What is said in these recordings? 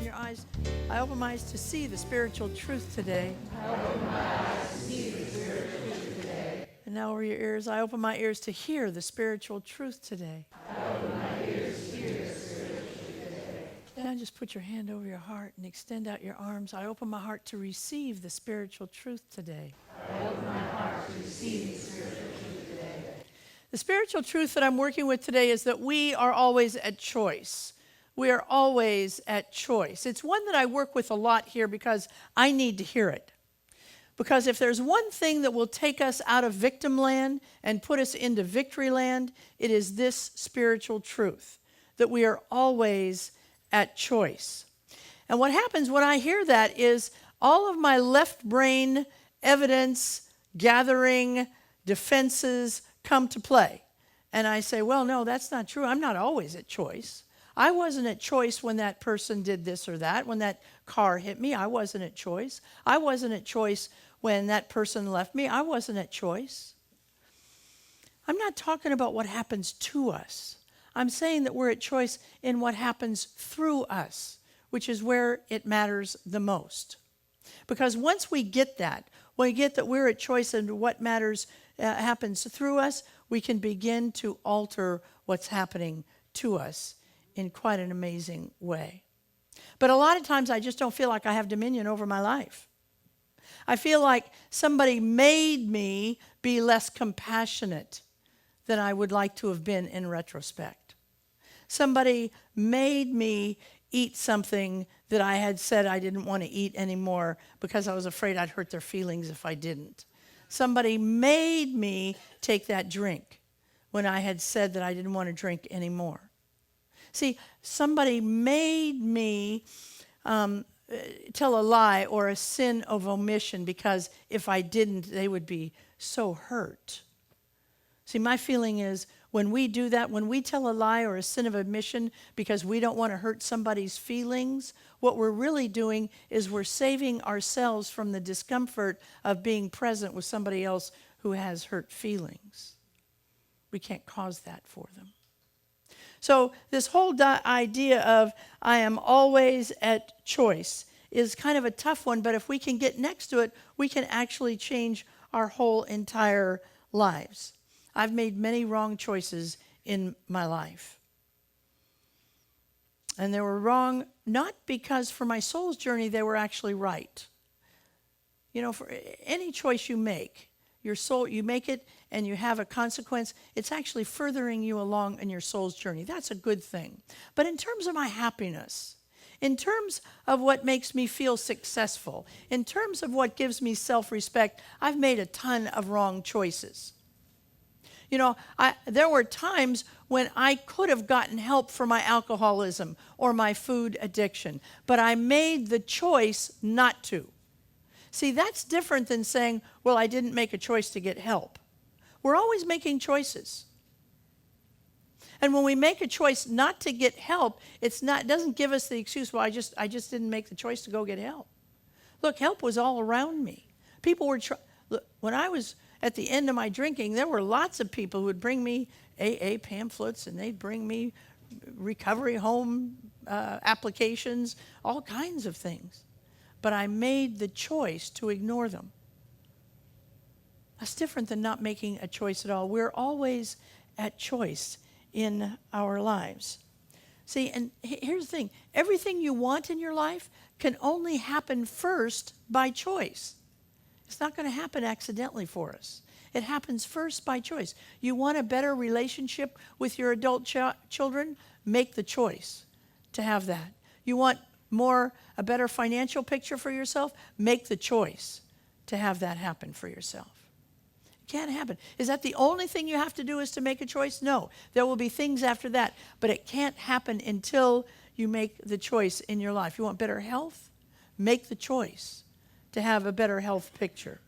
open your eyes. I open my eyes to see the spiritual truth today. I open my eyes to see the spiritual truth today. And now over your ears, I open my ears to hear the spiritual truth today. I open my ears to hear the spiritual truth today. Now just put your hand over your heart and extend out your arms. I open my heart to receive the spiritual truth today. I open my heart to receive the spiritual truth today. The spiritual truth that I'm working with today is that we are always at choice. We are always at choice. It's one that I work with a lot here because I need to hear it. Because if there's one thing that will take us out of victim land and put us into victory land, it is this spiritual truth, that we are always at choice. And what happens when I hear that is all of my left brain evidence gathering defenses come to play. And I say, well, no, that's not true. I'm not always at choice. I wasn't at choice when that person did this or that. When that car hit me, I wasn't at choice. I wasn't at choice when that person left me. I wasn't at choice. I'm not talking about what happens to us. I'm saying that we're at choice in what happens through us, which is where it matters the most. Because once we get that, when we get that we're at choice in what matters happens through us, we can begin to alter what's happening to us in quite an amazing way. But a lot of times I just don't feel like I have dominion over my life. I feel like somebody made me be less compassionate than I would like to have been in retrospect. Somebody made me eat something that I had said I didn't want to eat anymore because I was afraid I'd hurt their feelings if I didn't. Somebody made me take that drink when I had said that I didn't want to drink anymore. See, somebody made me tell a lie or a sin of omission because if I didn't, they would be so hurt. See, my feeling is when we do that, when we tell a lie or a sin of omission because we don't want to hurt somebody's feelings, what we're really doing is we're saving ourselves from the discomfort of being present with somebody else who has hurt feelings. We can't cause that for them. So this whole idea of I am always at choice is kind of a tough one, but if we can get next to it, we can actually change our whole entire lives. I've made many wrong choices in my life. And they were wrong not because for my soul's journey they were actually right. You know, for any choice you make, your soul, you make it and you have a consequence, it's actually furthering you along in your soul's journey. That's a good thing. But in terms of my happiness, in terms of what makes me feel successful, in terms of what gives me self-respect, I've made a ton of wrong choices. You know, there were times when I could have gotten help for my alcoholism or my food addiction, but I made the choice not to. See, that's different than saying, well, I didn't make a choice to get help. We're always making choices. And when we make a choice not to get help, it doesn't give us the excuse, well, I just didn't make the choice to go get help. Look, help was all around me. People were look, when I was at the end of my drinking, there were lots of people who would bring me AA pamphlets and they'd bring me recovery home applications, all kinds of things. But I made the choice to ignore them. That's different than not making a choice at all. We're always at choice in our lives. See, and here's the thing. Everything you want in your life can only happen first by choice. It's not going to happen accidentally for us. It happens first by choice. You want a better relationship with your adult children? Make the choice to have that. You want a better financial picture for yourself? Make the choice to have that happen for yourself. It can't happen. Is that the only thing you have to do is to make a choice? No. There will be things after that, but it can't happen until you make the choice in your life. You want better health? Make the choice to have a better health picture.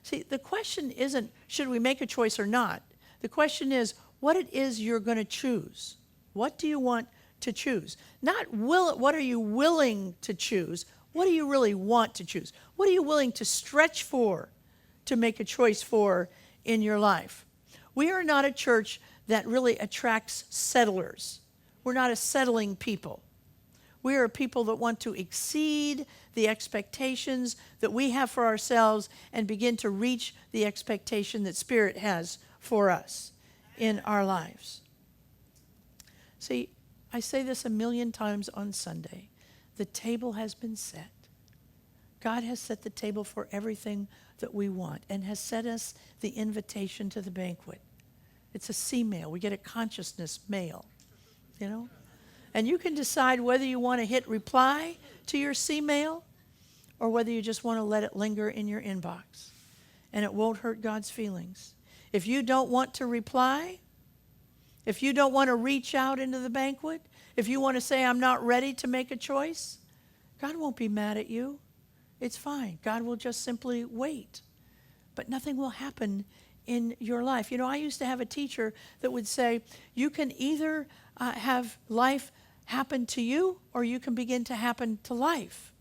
See, the question isn't, should we make a choice or not? The question is, what it is you're going to choose. What do you want to choose? Not what are you willing to choose? What do you really want to choose? What are you willing to stretch for to make a choice for in your life? We are not a church that really attracts settlers. We're not a settling people. We are people that want to exceed the expectations that we have for ourselves and begin to reach the expectation that Spirit has for us in our lives. See, I say this a million times on Sunday. The table has been set. God has set the table for everything that we want and has set us the invitation to the banquet. It's a C-mail. We get a consciousness mail, you know. And you can decide whether you want to hit reply to your C-mail or whether you just want to let it linger in your inbox. And it won't hurt God's feelings. If you don't want to reply, if you don't want to reach out into the banquet, if you want to say, I'm not ready to make a choice, God won't be mad at you. It's fine. God will just simply wait. But nothing will happen in your life. You know, I used to have a teacher that would say, you can either have life happen to you or you can begin to happen to life.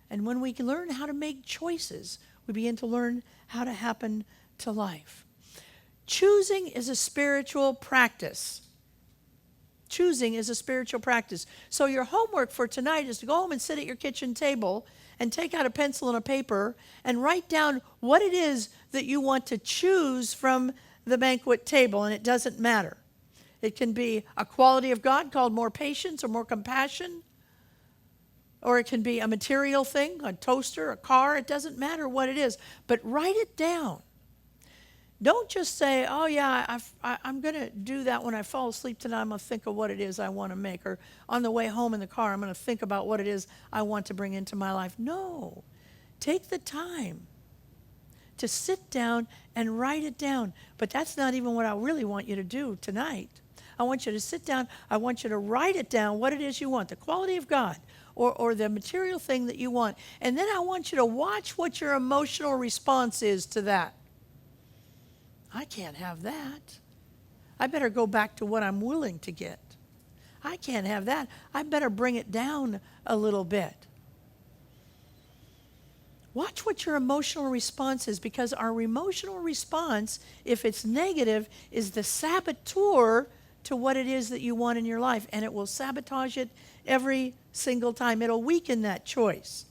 And when we learn how to make choices, we begin to learn how to happen to life. Choosing is a spiritual practice. Choosing is a spiritual practice. So your homework for tonight is to go home and sit at your kitchen table and take out a pencil and a paper and write down what it is that you want to choose from the banquet table, and it doesn't matter. It can be a quality of God called more patience or more compassion, or it can be a material thing, a toaster, a car. It doesn't matter what it is, but write it down. Don't just say, oh yeah, I'm going to do that when I fall asleep tonight. I'm going to think of what it is I want to make. Or on the way home in the car, I'm going to think about what it is I want to bring into my life. No. Take the time to sit down and write it down. But that's not even what I really want you to do tonight. I want you to sit down. I want you to write it down, what it is you want, the quality of God or the material thing that you want. And then I want you to watch what your emotional response is to that. I can't have that. I better go back to what I'm willing to get. I can't have that. I better bring it down a little bit. Watch what your emotional response is, because our emotional response, if it's negative, is the saboteur to what it is that you want in your life, and it will sabotage it every single time. It'll weaken that choice.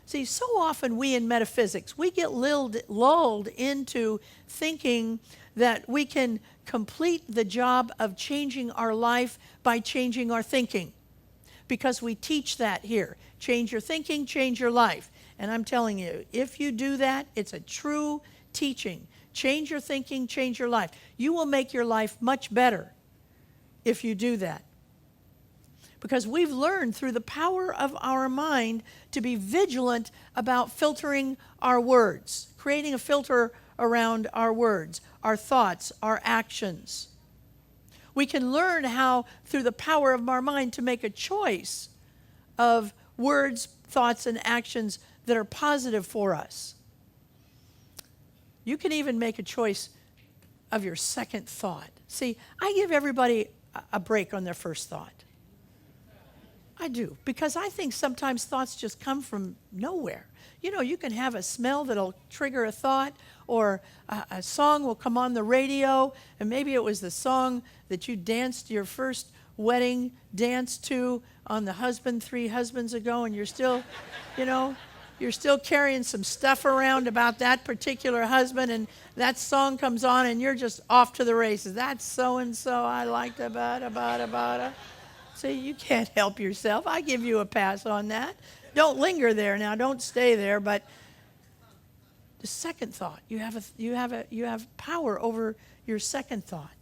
See, so often we in metaphysics, we get lulled into thinking that we can complete the job of changing our life by changing our thinking, because we teach that here. Change your thinking, change your life. And I'm telling you, if you do that, it's a true teaching. Change your thinking, change your life. You will make your life much better if you do that. Because we've learned through the power of our mind to be vigilant about filtering our words, creating a filter around our words, our thoughts, our actions. We can learn how, through the power of our mind, to make a choice of words, thoughts, and actions that are positive for us. You can even make a choice of your second thought. See, I give everybody a break on their first thought. I do, because I think sometimes thoughts just come from nowhere. You know, you can have a smell that'll trigger a thought, or a song will come on the radio, and maybe it was the song that you danced your first wedding dance to on the husband 3 husbands ago, and you're still, you know, you're still carrying some stuff around about that particular husband, and that song comes on, and you're just off to the races. That's so-and-so I liked about. See, you can't help yourself. I give you a pass on that. Don't linger there now. Don't stay there. But the second thought, you have power over your second thought.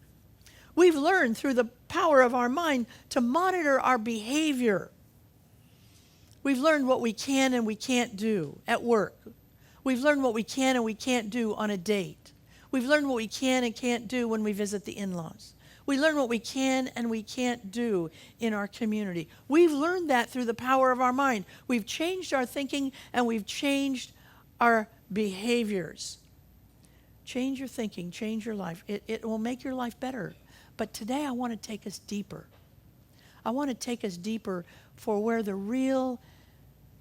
We've learned through the power of our mind to monitor our behavior. We've learned what we can and we can't do at work. We've learned what we can and we can't do on a date. We've learned what we can and can't do when we visit the in-laws. We learn what we can and we can't do in our community. We've learned that through the power of our mind. We've changed our thinking and we've changed our behaviors. Change your thinking, change your life. It will make your life better. But today I want to take us deeper. I want to take us deeper for where the real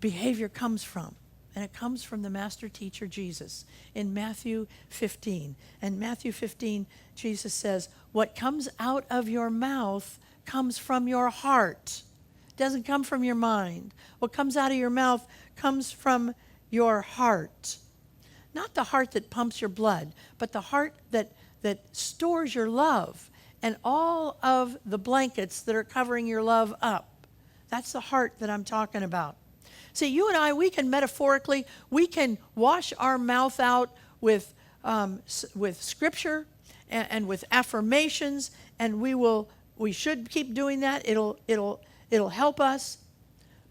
behavior comes from. And it comes from the master teacher, Jesus, in Matthew 15. And Matthew 15, Jesus says, what comes out of your mouth comes from your heart, doesn't come from your mind. What comes out of your mouth comes from your heart. Not the heart that pumps your blood, but the heart that stores your love and all of the blankets that are covering your love up. That's the heart that I'm talking about. See, you and I, we can metaphorically, we can wash our mouth out with scripture and with affirmations, and we should keep doing that. It'll help us,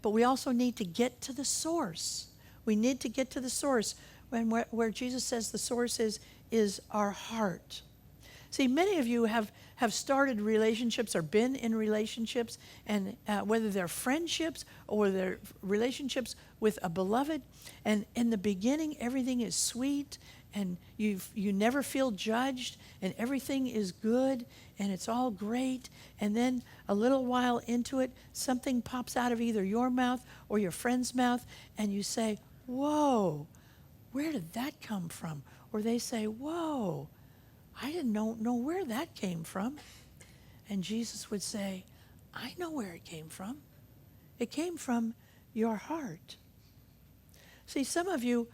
but we also need to get to the source. We need to get to the source, where Jesus says the source is our heart. See, many of you have started relationships or been in relationships, and whether they're friendships or they're relationships with a beloved, and in the beginning everything is sweet, and you never feel judged, and everything is good, and it's all great, and then a little while into it, something pops out of either your mouth or your friend's mouth, and you say, whoa, where did that come from? Or they say, whoa, I didn't know where that came from. And Jesus would say, I know where it came from. It came from your heart. See, some of you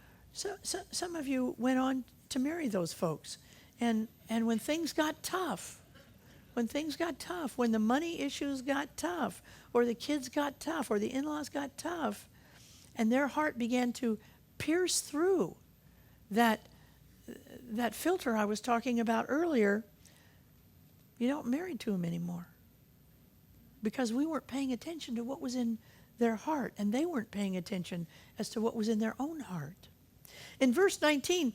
went on to marry those folks. And when things got tough, when the money issues got tough, or the kids got tough, or the in-laws got tough, and their heart began to pierce through that filter I was talking about earlier, you don't marry to them anymore. Because we weren't paying attention to what was in their heart, and they weren't paying attention as to what was in their own heart. In verse 19,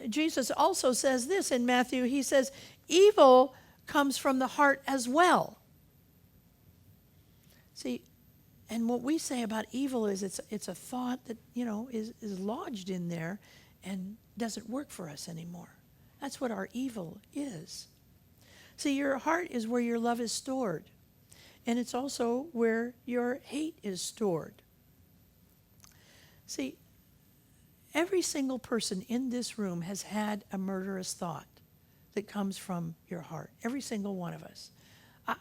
Jesus also says this in Matthew. He says, evil comes from the heart as well. See, and what we say about evil is it's a thought that, is lodged in there and doesn't work for us anymore. That's what our evil is. See, your heart is where your love is stored, and it's also where your hate is stored. See, every single person in this room has had a murderous thought that comes from your heart. Every single one of us.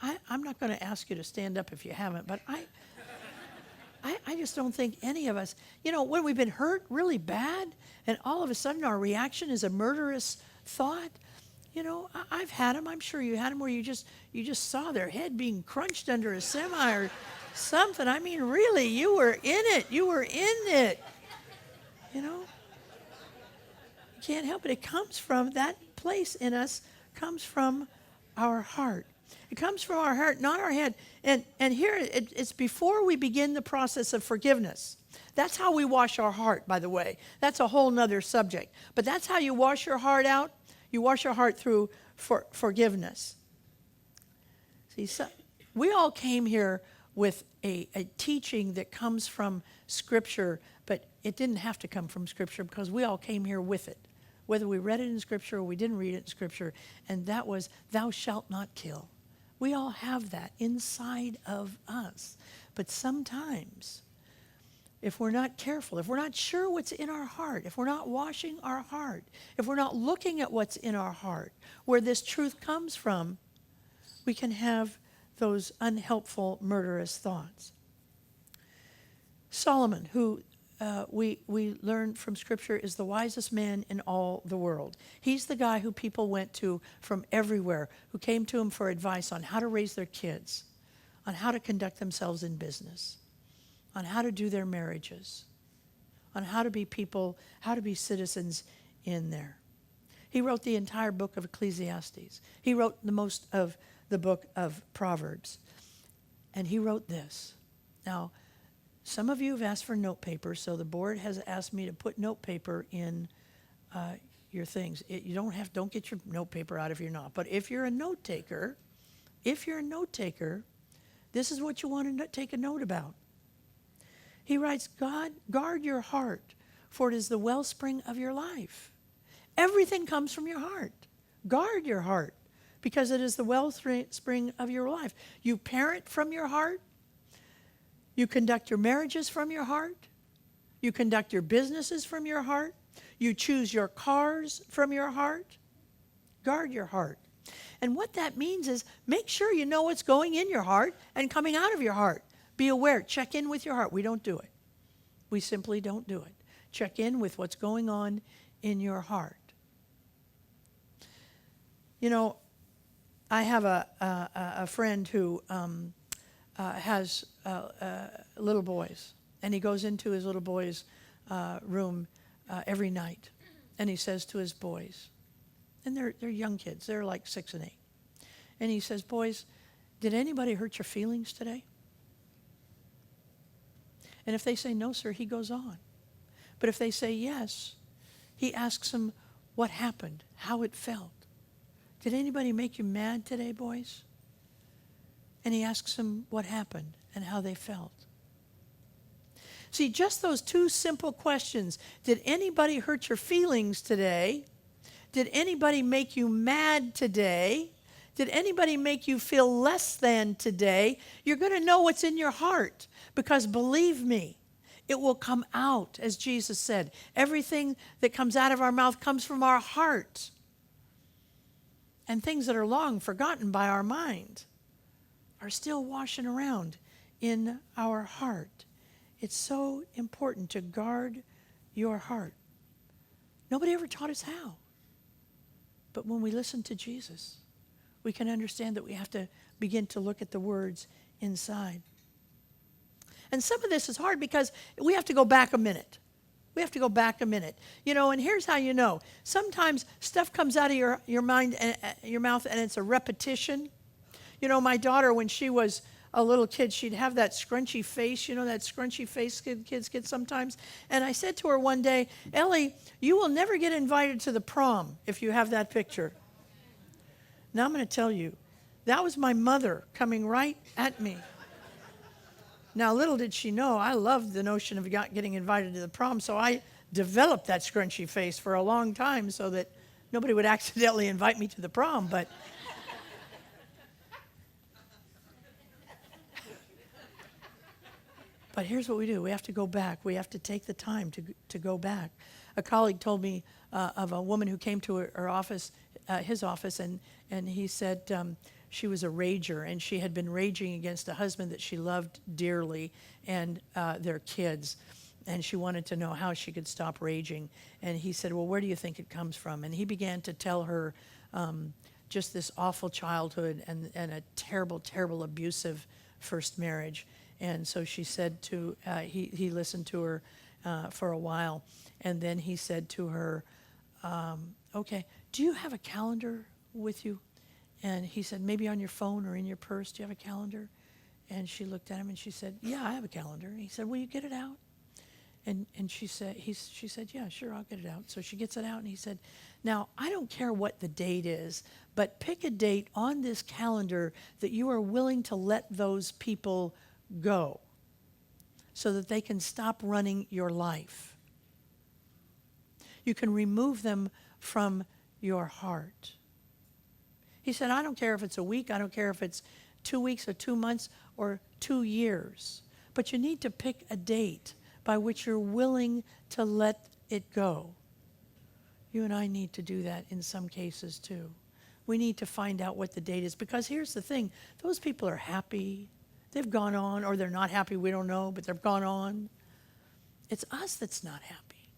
I'm not going to ask you to stand up if you haven't, but I just don't think any of us, when we've been hurt really bad and all of a sudden our reaction is a murderous thought, I've had them. I'm sure you had them where you just saw their head being crunched under a semi or something. I mean, really, you were in it. You were in it. You can't help it. It comes from that place in us, comes from our heart. It comes from our heart, not our head. And here, it's before we begin the process of forgiveness. That's how we wash our heart, by the way. That's a whole nother subject. But that's how you wash your heart out. You wash your heart through forgiveness. See, we all came here with a teaching that comes from Scripture, but it didn't have to come from Scripture because we all came here with it, whether we read it in Scripture or we didn't read it in Scripture, and that was, thou shalt not kill. We all have that inside of us. But sometimes, if we're not careful, if we're not sure what's in our heart, if we're not washing our heart, if we're not looking at what's in our heart, where this truth comes from, we can have those unhelpful, murderous thoughts. Solomon, who we learn from Scripture is the wisest man in all the world. He's the guy who people went to from everywhere, who came to him for advice on how to raise their kids, on how to conduct themselves in business, on how to do their marriages, on how to be people, how to be citizens in there. He wrote the entire book of Ecclesiastes. He wrote the most of the book of Proverbs. And he wrote this. Now, some of you have asked for note paper, so the board has asked me to put note paper in your things. Don't get your note paper out if you're not. But if you're a note taker, this is what you want to take a note about. He writes, God, guard your heart, for it is the wellspring of your life. Everything comes from your heart. Guard your heart, because it is the wellspring of your life. You parent from your heart. You conduct your marriages from your heart. You conduct your businesses from your heart. You choose your cars from your heart. Guard your heart. And what that means is make sure you know what's going in your heart and coming out of your heart. Be aware. Check in with your heart. We don't do it. We simply don't do it. Check in with what's going on in your heart. You know, I have a friend who has little boys, and he goes into his little boy's room every night, and he says to his boys, and they're young kids, they're like 6 and 8, and he says, boys, did anybody hurt your feelings today? And if they say no, sir, he goes on. But if they say yes, he asks them what happened, how it felt. Did anybody make you mad today, boys? And he asks them what happened and how they felt. See, just those 2 simple questions. Did anybody hurt your feelings today? Did anybody make you mad today? Did anybody make you feel less than today? You're going to know what's in your heart, because believe me, it will come out, as Jesus said. Everything that comes out of our mouth comes from our heart. And things that are long forgotten by our mind are still washing around in our heart. It's so important to guard your heart. Nobody ever taught us how. But when we listen to Jesus, we can understand that we have to begin to look at the words inside. And some of this is hard because we have to go back a minute. We have to go back a minute. You know, and here's how you know. Sometimes stuff comes out of your mind and your mouth, and it's a repetition. You know, my daughter, when she was a little kid, she'd have that scrunchy face, you know, that scrunchy face kids get sometimes. And I said to her one day, Ellie, you will never get invited to the prom if you have that picture. Now I'm going to tell you, that was my mother coming right at me. Now, little did she know, I loved the notion of getting invited to the prom, so I developed that scrunchy face for a long time so that nobody would accidentally invite me to the prom. But here's what we do. We have to go back. We have to take the time to go back. A colleague told me of a woman who came to her office, his office, and he said she was a rager, and she had been raging against a husband that she loved dearly and their kids. And she wanted to know how she could stop raging. And he said, well, where do you think it comes from? And he began to tell her just this awful childhood and a terrible, terrible abusive first marriage. And so she said to, he listened to her for a while. And then he said to her, okay, do you have a calendar with you? And he said, maybe on your phone or in your purse, do you have a calendar? And she looked at him and she said, yeah, I have a calendar. And he said, will you get it out? And she said, yeah, sure, I'll get it out. So she gets it out, and he said, now, I don't care what the date is, but pick a date on this calendar that you are willing to let those people go so that they can stop running your life. You can remove them from your heart. He said, I don't care if it's a week, I don't care if it's 2 weeks or 2 months or 2 years, but you need to pick a date by which you're willing to let it go. You and I need to do that in some cases too. We need to find out what the date is, because here's the thing, those people are happy. They've gone on, or they're not happy, we don't know, but they've gone on. It's us that's not happy.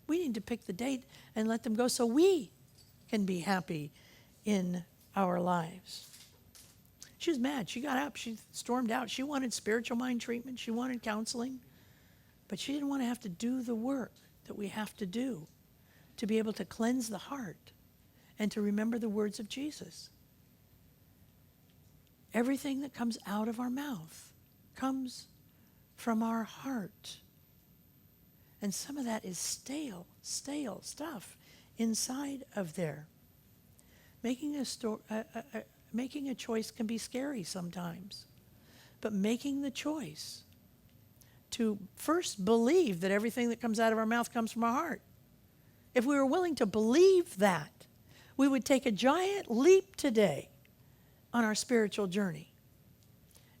We need to pick the date and let them go so we can be happy in our lives. She was mad. She got up. She stormed out. She wanted spiritual mind treatment. She wanted counseling. But she didn't want to have to do the work that we have to do to be able to cleanse the heart and to remember the words of Jesus. Everything that comes out of our mouth comes from our heart. And some of that is stale stuff inside of there. Making a choice can be scary sometimes. But making the choice to first believe that everything that comes out of our mouth comes from our heart. If we were willing to believe that, we would take a giant leap today on our spiritual journey.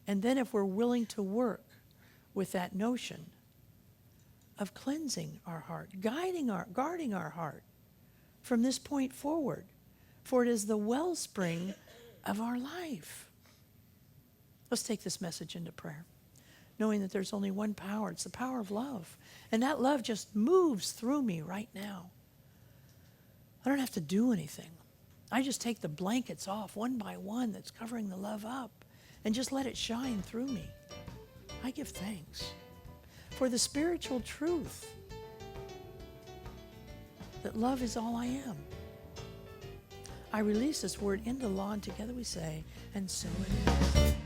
And then if we're willing to work with that notion of cleansing our heart, guarding our heart from this point forward, for it is the wellspring of our life. Let's take this message into prayer, knowing that there's only one power. It's the power of love. And that love just moves through me right now. I don't have to do anything. I just take the blankets off one by one that's covering the love up and just let it shine through me. I give thanks for the spiritual truth that love is all I am. I release this word into law, and together we say, and so it is.